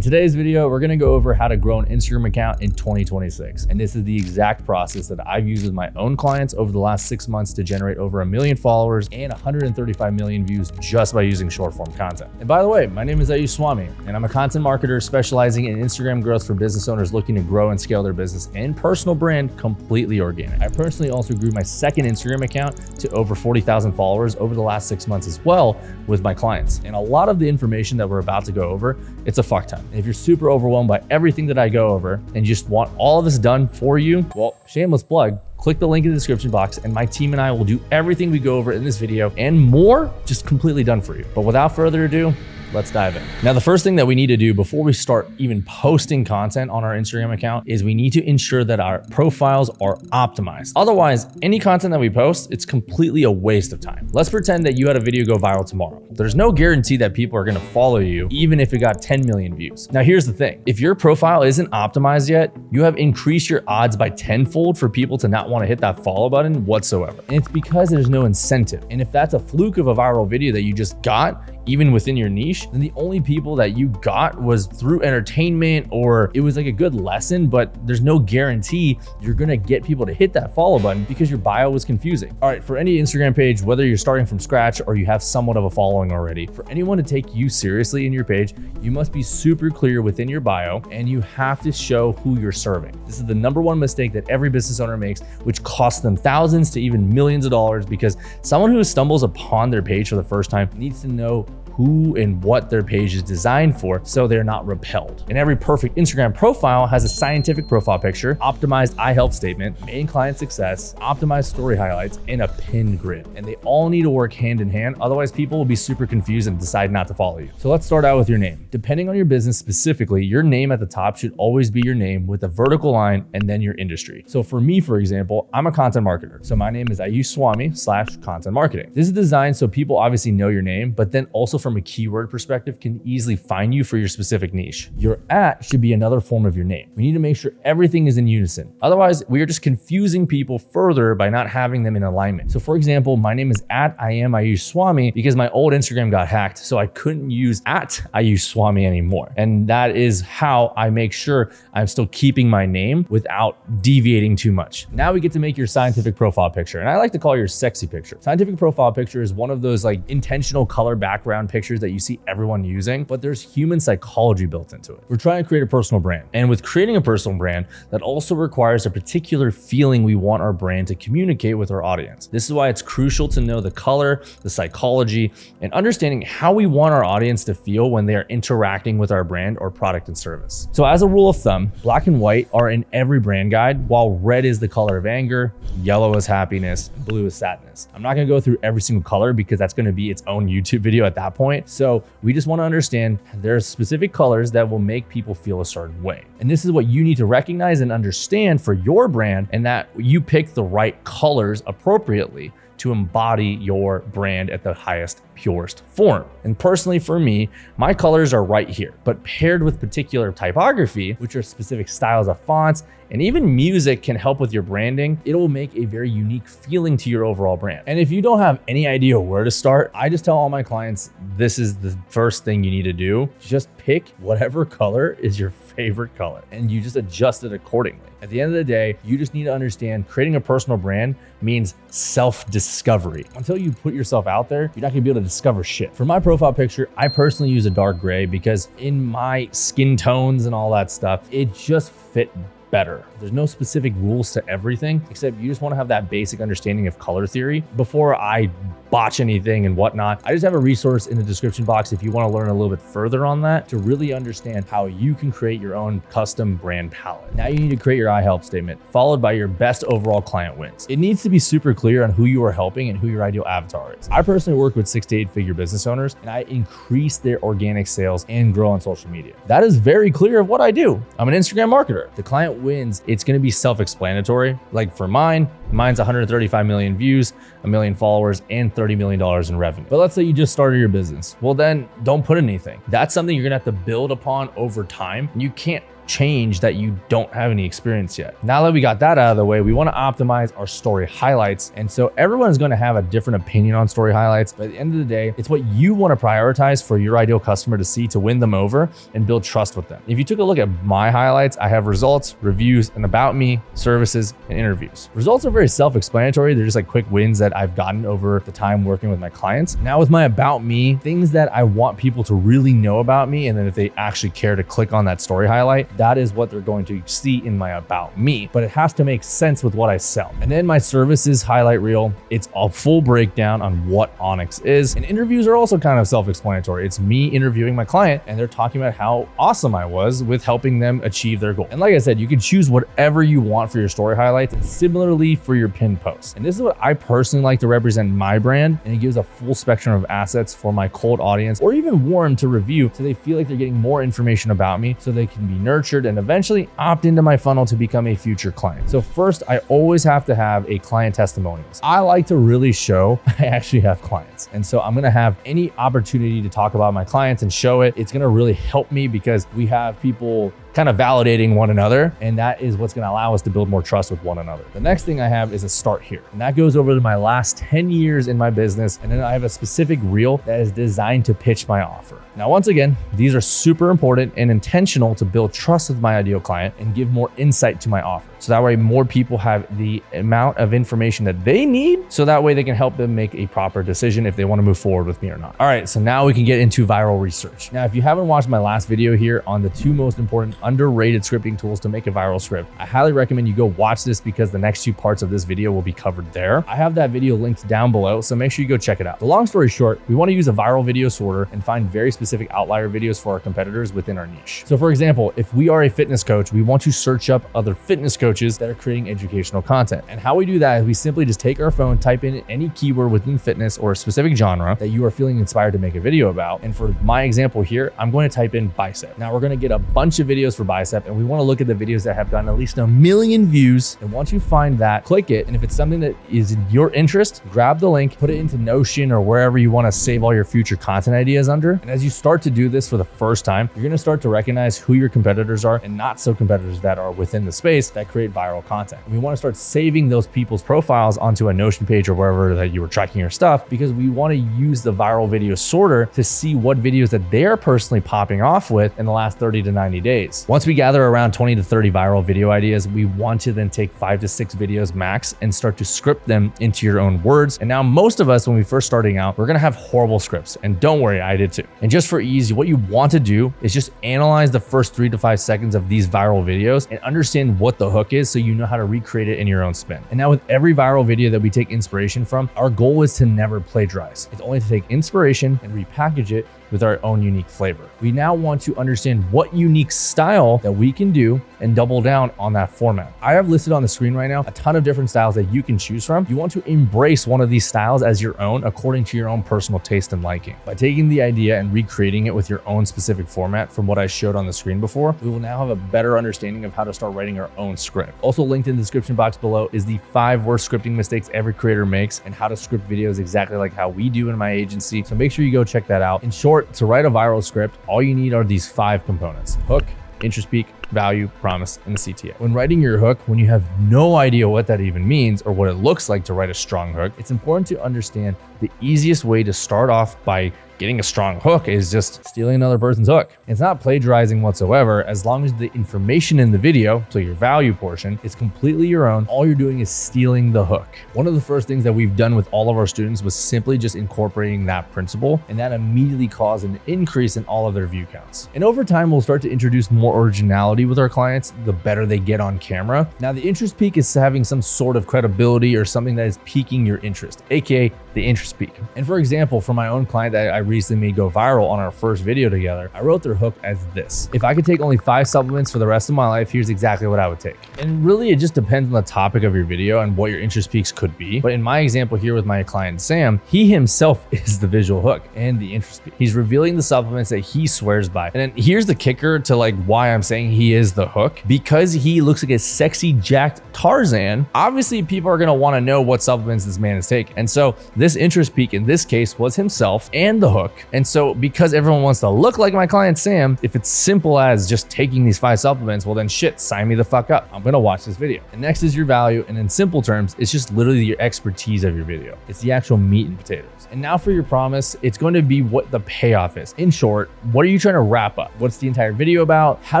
In today's video, we're gonna go over how to grow an Instagram account in 2026. And this is the exact process that I've used with my own clients over the last 6 months to generate over 1 million followers and 135 million views just by using short form content. And by the way, my name is Ayush Swami, and I'm a content marketer specializing in Instagram growth for business owners looking to grow and scale their business and personal brand completely organic. I personally also grew my second Instagram account to over 40,000 followers over the last 6 months as well with my clients. And a lot of the information that we're about to go over, it's a fuck ton. And if you're super overwhelmed by everything that I go over and you just want all of this done for you, well, shameless plug, click the link in the description box and my team and I will do everything we go over in this video and more just completely done for you. But without further ado, let's dive in. Now, the first thing that we need to do before we start even posting content on our Instagram account is we need to ensure that our profiles are optimized. Otherwise, any content that we post, it's completely a waste of time. Let's pretend that you had a video go viral tomorrow. There's no guarantee that people are gonna follow you, even if it got 10 million views. Now, here's the thing. If your profile isn't optimized yet, you have increased your odds by tenfold for people to not wanna hit that follow button whatsoever. And it's because there's no incentive. And if that's a fluke of a viral video that you just got, even within your niche, then the only people that you got was through entertainment or it was like a good lesson, but there's no guarantee you're gonna get people to hit that follow button because your bio was confusing. All right, for any Instagram page, whether you're starting from scratch or you have somewhat of a following already, for anyone to take you seriously in your page, you must be super clear within your bio and you have to show who you're serving. This is the #1 mistake that every business owner makes, which costs them thousands to even millions of dollars because someone who stumbles upon their page for the first time needs to know who and what their page is designed for so they're not repelled. And every perfect Instagram profile has a scientific profile picture, optimized I help statement, main client success, optimized story highlights, and a pinned grid. And they all need to work hand in hand. Otherwise, people will be super confused and decide not to follow you. So let's start out with your name. Depending on your business specifically, your name at the top should always be your name with a vertical line and then your industry. So for me, for example, I'm a content marketer. So my name is Ayush Swami /content marketing. This is designed so people obviously know your name, but then also from a keyword perspective can easily find you for your specific niche. Your @ should be another form of your name. We need to make sure everything is in unison. Otherwise, we are just confusing people further by not having them in alignment. So for example, my name is @IamAyush Swami because my old Instagram got hacked, so I couldn't use @Ayush Swami anymore. And that is how I make sure I'm still keeping my name without deviating too much. Now we get to make your scientific profile picture. And I like to call your sexy picture. Scientific profile picture is one of those like intentional color background pictures that you see everyone using, but there's human psychology built into it. We're trying to create a personal brand. And with creating a personal brand, that also requires a particular feeling we want our brand to communicate with our audience. This is why it's crucial to know the color, the psychology, and understanding how we want our audience to feel when they are interacting with our brand or product and service. So as a rule of thumb, black and white are in every brand guide, while red is the color of anger, yellow is happiness, and blue is sadness. I'm not gonna go through every single color because that's gonna be its own YouTube video at that point. So we just want to understand there's specific colors that will make people feel a certain way. And this is what you need to recognize and understand for your brand, and that you pick the right colors appropriately to embody your brand at the highest, purest form. And personally for me, my colors are right here, but paired with particular typography, which are specific styles of fonts, and even music can help with your branding. It will make a very unique feeling to your overall brand. And if you don't have any idea where to start, I just tell all my clients, this is the first thing you need to do. Just pick whatever color is your favorite color and you just adjust it accordingly. At the end of the day, you just need to understand creating a personal brand means self-discovery. Until you put yourself out there, you're not gonna be able to discover shit. For my profile picture, I personally use a dark gray because in my skin tones and all that stuff, it just fit better. There's no specific rules to everything, except you just want to have that basic understanding of color theory before I botch anything and whatnot. I just have a resource in the description box if you want to learn a little bit further on that to really understand how you can create your own custom brand palette. Now you need to create your I help statement, followed by your best overall client wins. It needs to be super clear on who you are helping and who your ideal avatar is. I personally work with 6 to 8 figure business owners and I increase their organic sales and grow on social media. That is very clear of what I do. I'm an Instagram marketer. The client wins, it's going to be self-explanatory. Like for mine's 135 million views, 1 million followers, and $30 million in revenue. But let's say you just started your business. Well, then don't put anything. That's something you're gonna have to build upon over time. You can't change that you don't have any experience yet. Now that we got that out of the way, we want to optimize our story highlights. And so everyone's going to have a different opinion on story highlights, but at the end of the day, it's what you want to prioritize for your ideal customer to see to win them over and build trust with them. If you took a look at my highlights, I have results, reviews, and about me, services, and interviews. Results are very self-explanatory. They're just like quick wins that I've gotten over the time working with my clients. Now with my about me, things that I want people to really know about me, and then if they actually care to click on that story highlight, that is what they're going to see in my about me, but it has to make sense with what I sell. And then my services highlight reel, it's a full breakdown on what Onyx is. And interviews are also kind of self-explanatory. It's me interviewing my client and they're talking about how awesome I was with helping them achieve their goal. And like I said, you can choose whatever you want for your story highlights, and similarly for your pinned posts. And this is what I personally like to represent my brand, and it gives a full spectrum of assets for my cold audience or even warm to review, so they feel like they're getting more information about me so they can be nurtured and eventually opt into my funnel to become a future client. So first, I always have to have a client testimonials. I like to really show I actually have clients. And so I'm gonna have any opportunity to talk about my clients and show it. It's gonna really help me because we have people kind of validating one another, and that is what's going to allow us to build more trust with one another. The next thing I have is a start here, and that goes over to my last 10 years in my business, and then I have a specific reel that is designed to pitch my offer. Now, once again, these are super important and intentional to build trust with my ideal client and give more insight to my offer. So that way more people have the amount of information that they need, so that way they can help them make a proper decision if they want to move forward with me or not. All right, so now we can get into viral research. Now, if you haven't watched my last video here on the 2 most important underrated scripting tools to make a viral script, I highly recommend you go watch this because the next 2 parts of this video will be covered there. I have that video linked down below, so make sure you go check it out. The long story short, we want to use a viral video sorter and find very specific outlier videos for our competitors within our niche. So for example, if we are a fitness coach, we want to search up other fitness coaches that are creating educational content. And how we do that is we simply just take our phone, type in any keyword within fitness or a specific genre that you are feeling inspired to make a video about. And for my example here, I'm going to type in bicep. Now we're going to get a bunch of videos for bicep, and we want to look at the videos that have gotten at least 1 million views. And once you find that, click it. And if it's something that is in your interest, grab the link, put it into Notion or wherever you want to save all your future content ideas under. And as you start to do this for the first time, you're going to start to recognize who your competitors are and not so competitors that are within the space that create viral content. And we want to start saving those people's profiles onto a Notion page or wherever that you were tracking your stuff, because we want to use the viral video sorter to see what videos that they're personally popping off with in the last 30 to 90 days. Once we gather around 20 to 30 viral video ideas, we want to then take 5 to 6 videos max and start to script them into your own words. And now most of us, when we first starting out, we're going to have horrible scripts, and don't worry, I did too. And just for ease, what you want to do is just analyze the first 3 to 5 seconds of these viral videos and understand what the hook is so you know how to recreate it in your own spin. And now with every viral video that we take inspiration from, our goal is to never plagiarize. It's only to take inspiration and repackage it with our own unique flavor. We now want to understand what unique style that we can do and double down on that format. I have listed on the screen right now a ton of different styles that you can choose from. You want to embrace one of these styles as your own according to your own personal taste and liking. By taking the idea and recreating it with your own specific format from what I showed on the screen before, we will now have a better understanding of how to start writing our own script. Also linked in the description box below is the 5 worst scripting mistakes every creator makes and how to script videos exactly like how we do in my agency. So make sure you go check that out. In short, to write a viral script, all you need are these 5 components: hook, interest peak, value, promise, and the CTA. When writing your hook, when you have no idea what that even means or what it looks like to write a strong hook, it's important to understand the easiest way to start off by getting a strong hook is just stealing another person's hook. It's not plagiarizing whatsoever, as long as the information in the video, so your value portion, is completely your own. All you're doing is stealing the hook. One of the first things that we've done with all of our students was simply just incorporating that principle, and that immediately caused an increase in all of their view counts. And over time, we'll start to introduce more originality with our clients, the better they get on camera. Now, the interest peak is having some sort of credibility or something that is piquing your interest, aka the interest peak. And for example, for my own client that I recently made go viral on our first video together, I wrote their hook as this: if I could take only 5 supplements for the rest of my life, here's exactly what I would take. And really, it just depends on the topic of your video and what your interest peaks could be. But in my example here with my client Sam, he himself is the visual hook and the interest peak. He's revealing the supplements that he swears by. And then here's the kicker to like why I'm saying he is the hook: because he looks like a sexy jacked Tarzan, obviously people are going to want to know what supplements this man is taking. And so This interest peak in this case was himself and the hook. And so because everyone wants to look like my client Sam, if it's simple as just taking these 5 supplements, well then shit, sign me the fuck up. I'm gonna watch this video. And next is your value. And in simple terms, it's just literally your expertise of your video. It's the actual meat and potatoes. And now for your promise, it's going to be what the payoff is. In short, what are you trying to wrap up? What's the entire video about? How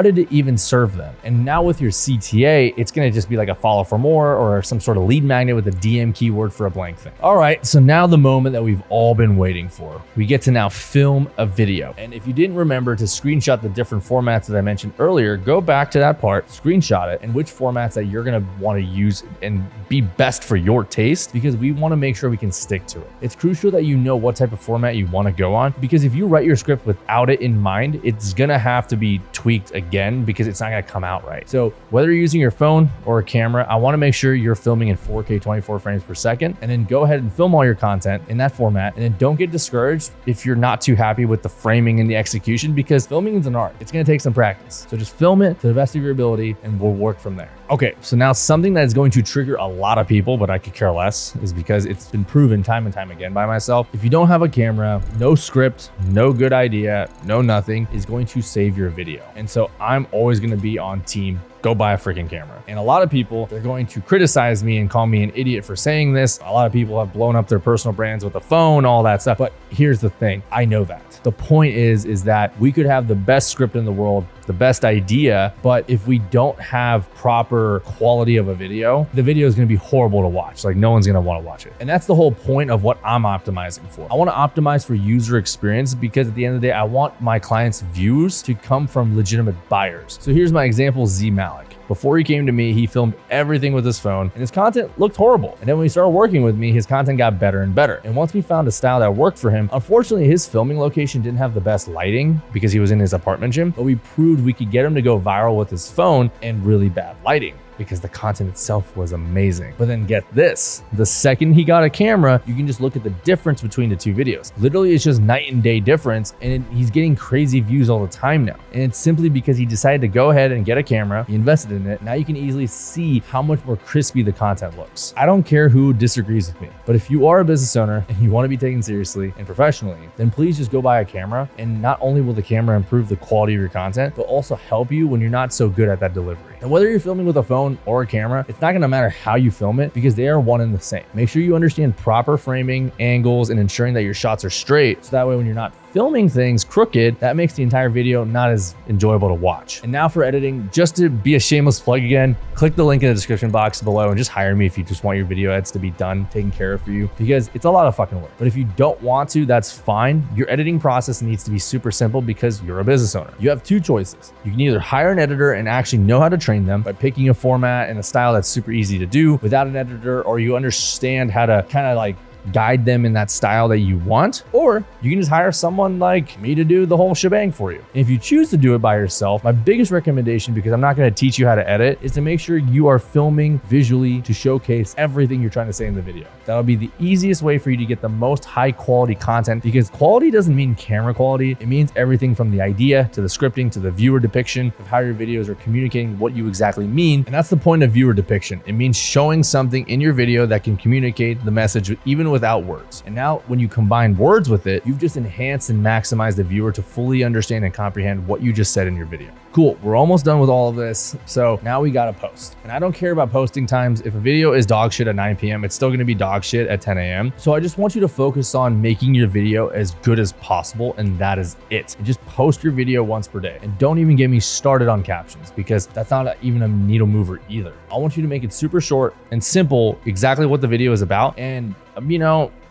did it even serve them? And now with your CTA, it's going to just be like a follow for more or some sort of lead magnet with a DM keyword for a blank thing. All right, so now the moment that we've all been waiting for. We get to now film a video. And if you didn't remember to screenshot the different formats that I mentioned earlier, go back to that part, screenshot it, and which formats that you're going to want to use and be best for your taste, because we want to make sure we can stick to it. It's crucial that you know what type of format you want to go on, because if you write your script without it in mind, it's gonna have to be tweaked again because it's not gonna come out right. So whether you're using your phone or a camera, I want to make sure you're filming in 4K 24 frames per second, and then go ahead and film all your content in that format. And then don't get discouraged if you're not too happy with the framing and the execution, because filming is an art. It's gonna take some practice. So just film it to the best of your ability and we'll work from there. Okay, so now something that is going to trigger a lot of people, but I could care less, is because it's been proven time and time again by myself. If you don't have a camera, no script, no good idea, no nothing is going to save your video. And so I'm always going to be on team, go buy a freaking camera. And a lot of people, they're going to criticize me and call me an idiot for saying this. A lot of people have blown up their personal brands with a phone, all that stuff. But here's the thing, I know that. The point is that we could have the best script in the world, the best idea, but if we don't have proper quality of a video, the video is going to be horrible to watch. Like no one's going to want to watch it. And that's the whole point of what I'm optimizing for. I want to optimize for user experience, because at the end of the day, I want my clients' views to come from legitimate buyers. So here's my example, Z Malik. Before he came to me, he filmed everything with his phone and his content looked horrible. And then when he started working with me, his content got better and better. And once we found a style that worked for him, unfortunately, his filming location didn't have the best lighting because he was in his apartment gym, but we proved we could get him to go viral with his phone and really bad lighting, because the content itself was amazing. But then get this, the second he got a camera, you can just look at the difference between the two videos. Literally, it's just night and day difference, and he's getting crazy views all the time now. And it's simply because he decided to go ahead and get a camera, he invested in it. Now you can easily see how much more crispy the content looks. I don't care who disagrees with me, but if you are a business owner and you want to be taken seriously and professionally, then please just go buy a camera. And not only will the camera improve the quality of your content, but also help you when you're not so good at that delivery. And whether you're filming with a phone or a camera, it's not gonna matter how you film it, because they are one and the same. Make sure you understand proper framing, angles, and ensuring that your shots are straight. So that way when you're not filming things crooked, that makes the entire video not as enjoyable to watch. And now for editing, just to be a shameless plug again, click the link in the description box below and just hire me if you just want your video edits to be done, taken care of for you, because it's a lot of fucking work. But if you don't want to, that's fine. Your editing process needs to be super simple because you're a business owner. You have two choices. You can either hire an editor and actually know how to train them by picking a format and a style that's super easy to do without an editor, or you understand how to kind of like guide them in that style that you want, or you can just hire someone like me to do the whole shebang for you. And if you choose to do it by yourself, my biggest recommendation, because I'm not going to teach you how to edit, is to make sure you are filming visually to showcase everything you're trying to say in the video. That'll be the easiest way for you to get the most high quality content, because quality doesn't mean camera quality. It means everything from the idea to the scripting to the viewer depiction of how your videos are communicating what you exactly mean. And that's the point of viewer depiction. It means showing something in your video that can communicate the message even without words. And now when you combine words with it, you've just enhanced and maximized the viewer to fully understand and comprehend what you just said in your video. Cool, we're almost done with all of this. So now we gotta post. And I don't care about posting times. If a video is dog shit at 9 p.m., it's still gonna be dog shit at 10 a.m. So I just want you to focus on making your video as good as possible, and that is it. And just post your video once per day. And don't even get me started on captions, because that's not even a needle mover either. I want you to make it super short and simple, exactly what the video is about, and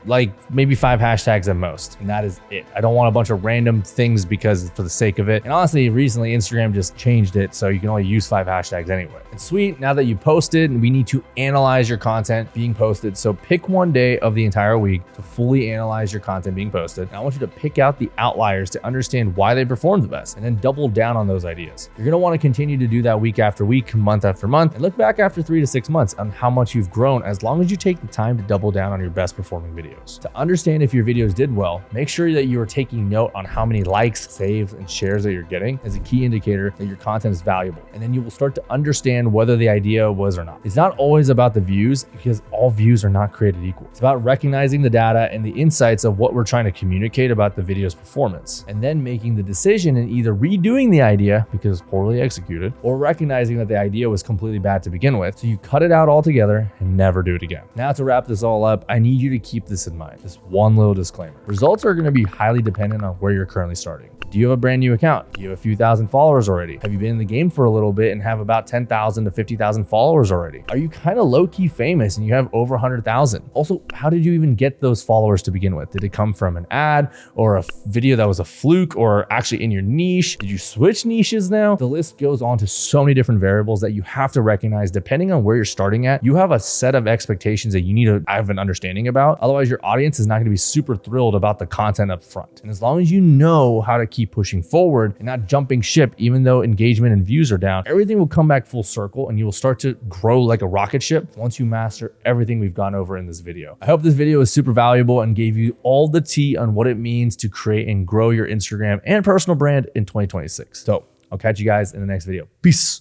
like maybe 5 hashtags at most, and that is it. I don't want a bunch of random things because for the sake of it. And honestly, recently Instagram just changed it so you can only use 5 hashtags anyway. And sweet, now that you posted, we need to analyze your content being posted. So pick one day of the entire week to fully analyze your content being posted. And I want you to pick out the outliers to understand why they performed the best, and then double down on those ideas. You're gonna want to continue to do that week after week, month after month, and look back after 3 to 6 months on how much you've grown, as long as you take the time to double down on your best performing video. videos. To understand if your videos did well, make sure that you are taking note on how many likes, saves, and shares that you're getting as a key indicator that your content is valuable. And then you will start to understand whether the idea was or not. It's not always about the views because all views are not created equal. It's about recognizing the data and the insights of what we're trying to communicate about the video's performance, and then making the decision and either redoing the idea because it's poorly executed, or recognizing that the idea was completely bad to begin with. So you cut it out altogether and never do it again. Now, to wrap this all up, I need you to keep this in mind. This one little disclaimer. Results are going to be highly dependent on where you're currently starting. Do you have a brand new account? Do you have a few thousand followers already? Have you been in the game for a little bit and have about 10,000 to 50,000 followers already? Are you kind of low-key famous and you have over 100,000? Also, how did you even get those followers to begin with? Did it come from an ad or a video that was a fluke or actually in your niche? Did you switch niches now? The list goes on to so many different variables that you have to recognize depending on where you're starting at. You have a set of expectations that you need to have an understanding about. Otherwise, your audience is not going to be super thrilled about the content up front. And as long as you know how to keep pushing forward and not jumping ship, even though engagement and views are down, everything will come back full circle and you will start to grow like a rocket ship once you master everything we've gone over in this video. I hope this video was super valuable and gave you all the tea on what it means to create and grow your Instagram and personal brand in 2026. So I'll catch you guys in the next video. Peace.